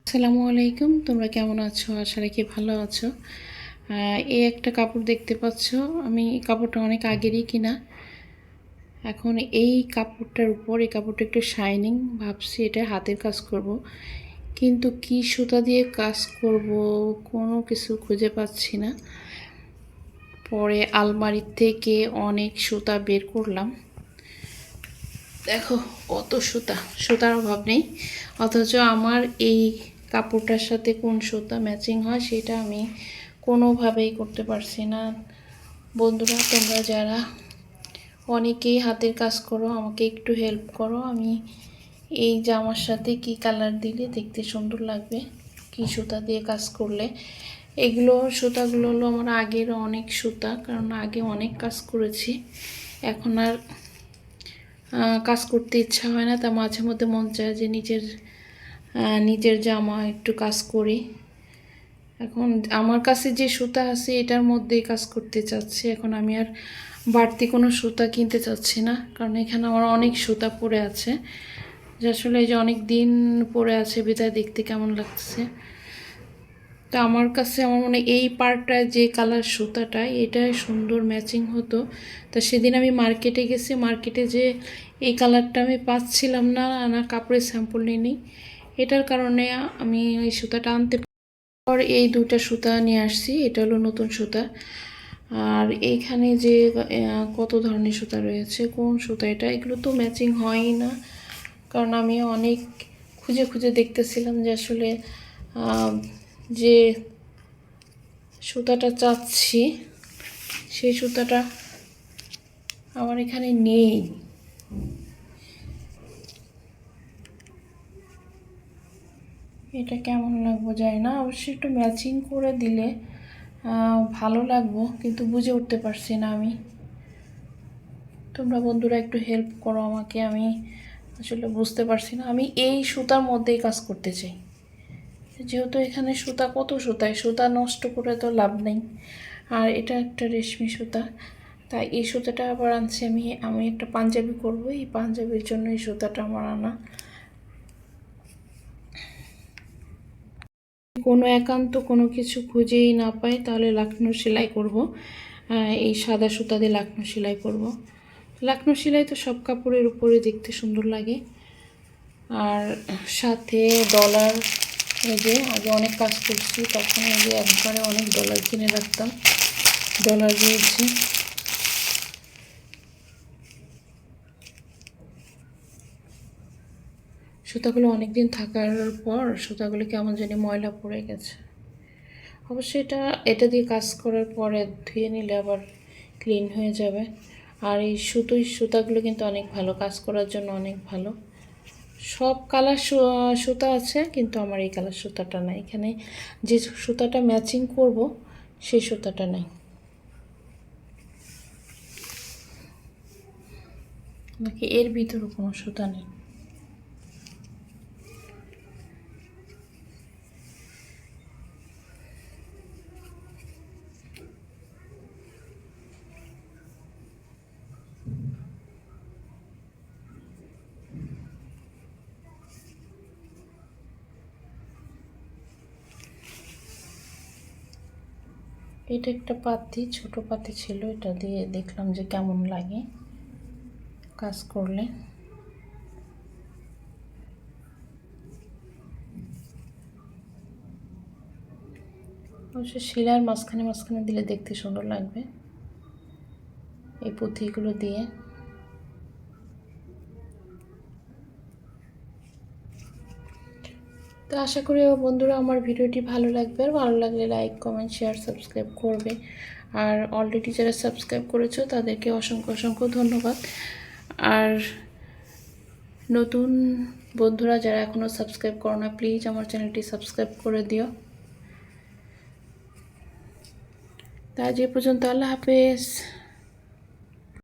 আসসালামু আলাইকুম। তোমরা কেমন আছো? আশা রাখি ভালো আছো। এই একটা কাপড় দেখতে পাচ্ছ, আমি এই কাপড়টা অনেক আগেরই কিনা। এখন এই কাপড়টার উপর, এই কাপড়টা একটু শাইনিং, ভাবছি এটা হাতের কাজ করব, কিন্তু কি সুতা দিয়ে কাজ করব কোনো কিছু খুঁজে পাচ্ছি না। পরে আলমারি থেকে অনেক সুতা বের করলাম। দেখো কত সুতার অভাব নেই, অথচ আমার এই কাপড়টার সাথে কোন সুতা ম্যাচিং হয় সেটা আমি কোনোভাবেই করতে পারছি না। বন্ধুরা, তোমরা যারা অনেকেই হাতের কাজ করো, আমাকে একটু হেল্প করো। আমি এই জামার সাথে কি কালার দিলে দেখতে সুন্দর লাগবে, কি সুতা দিয়ে কাজ করলে। এগুলো সুতাগুলো হলো আমার আগের অনেক সুতা, কারণ আগে অনেক কাজ করেছি। এখন আর কাজ করতে ইচ্ছা হয় না, তা মাঝে মধ্যে মন চায় যে নিজের জামা একটু কাজ করি। এখন আমার কাছে যে সুতা আছে এটার মধ্যেই কাজ করতে চাচ্ছি। এখন আমি আর বাড়তি কোনো সুতা কিনতে চাচ্ছি না, কারণ এখানে আমার অনেক সুতা পড়ে আছে, যে আসলে এই যে অনেক দিন পড়ে আছে বিদায় দেখতে কেমন লাগছে। তো আমার কাছে আমার মনে এই পার্টটা যে কালার সুতাটা এটাই সুন্দর ম্যাচিং হতো। তা সেদিন আমি মার্কেটে গেছি, মার্কেটে যে এই কালারটা আমি পাচ্ছিলাম না, না কাপড়ের স্যাম্পল নিই, এটার কারণে আমি এই সুতাটা আনতে পর এই দুটা সুতা নিয়ে আসছি। এটা হলো নতুন সুতা। আর এইখানে যে কত ধরনের সুতা রয়েছে, কোন সুতা এটা, এগুলো তো ম্যাচিং হয়ই না, কারণ আমি অনেক খুঁজে খুঁজে দেখতেছিলাম যে আসলে যে সুতাটা চাচ্ছি সেই সুতাটা আমার এখানে নেই। এটা কেমন লাগবো যায় না, অবশ্যই একটু ম্যাচিং করে দিলে ভালো লাগবো, কিন্তু বুঝে উঠতে পারছি না আমি। তোমরা বন্ধুরা একটু হেল্প করো আমাকে, আমি আসলে বুঝতে পারছি না। আমি এই সুতার মধ্যেই কাজ করতে চাই, যেহেতু এখানে সুতা কত সুতায়, সুতা নষ্ট করে তো লাভ নেই। আর এটা একটা রেশমি সুতা, তাই এই সুতাটা আবার আনছি। আমি একটা পাঞ্জাবি করব, এই পাঞ্জাবির জন্য এই সুতাটা আমার আনা। কোনো একান্ত কোনো কিছু খুঁজেই না পাই, তাহলে লাকনো সেলাই করব। এই সাদা সুতা দিয়ে লাকনো সেলাই করব। লাকনো সেলাই তো সব কাপড়ের উপরে দেখতে সুন্দর লাগে। আর সাথে ডলার, এই যে আগে অনেক কাজ করছি তখন এই যে একবারে অনেক ডলার কিনে রাখতাম, ডলার রয়েছে। সুতাগুলো অনেক দিন থাকার পর সুতাগুলো কেমন জানি ময়লা পড়ে গেছে। অবশ্যই এটা দিয়ে কাজ করার পরে ধুয়ে নিলে আবার ক্লিন হয়ে যাবে। আর এই সুতাগুলো কিন্তু অনেক ভালো, কাজ করার জন্য অনেক ভালো। সব কালার সুতা আছে, কিন্তু আমার এই কালার সুতাটা নাই। এখানে যে সুতাটা ম্যাচিং করব সেই সুতাটা নাই, নাকি এর ভিতরে কোনো সুতা নেই। এটা একটা পাতি, ছোট পাতি ছিল, এটা দিয়ে দেখলাম যে কেমন লাগে কাজ করলে। অবশ্য শিলার মাঝখানে মাঝখানে দিলে দেখতে সুন্দর লাগবে এই পুঁথিগুলো দিয়ে। তো আশা করি বন্ধুরা আমার ভিডিওটি ভালো লাগবে, আর ভালো লাগলে লাইক, কমেন্ট, শেয়ার, সাবস্ক্রাইব করবে। আর অলরেডি যারা সাবস্ক্রাইব করেছো তাদেরকে অসংখ্য অসংখ্য ধন্যবাদ। আর নতুন বন্ধুরা যারা এখনও সাবস্ক্রাইব করো না, প্লিজ আমার চ্যানেলটি সাবস্ক্রাইব করে দিও। তা আজ এ পর্যন্ত, আল্লাহ হাফেজ।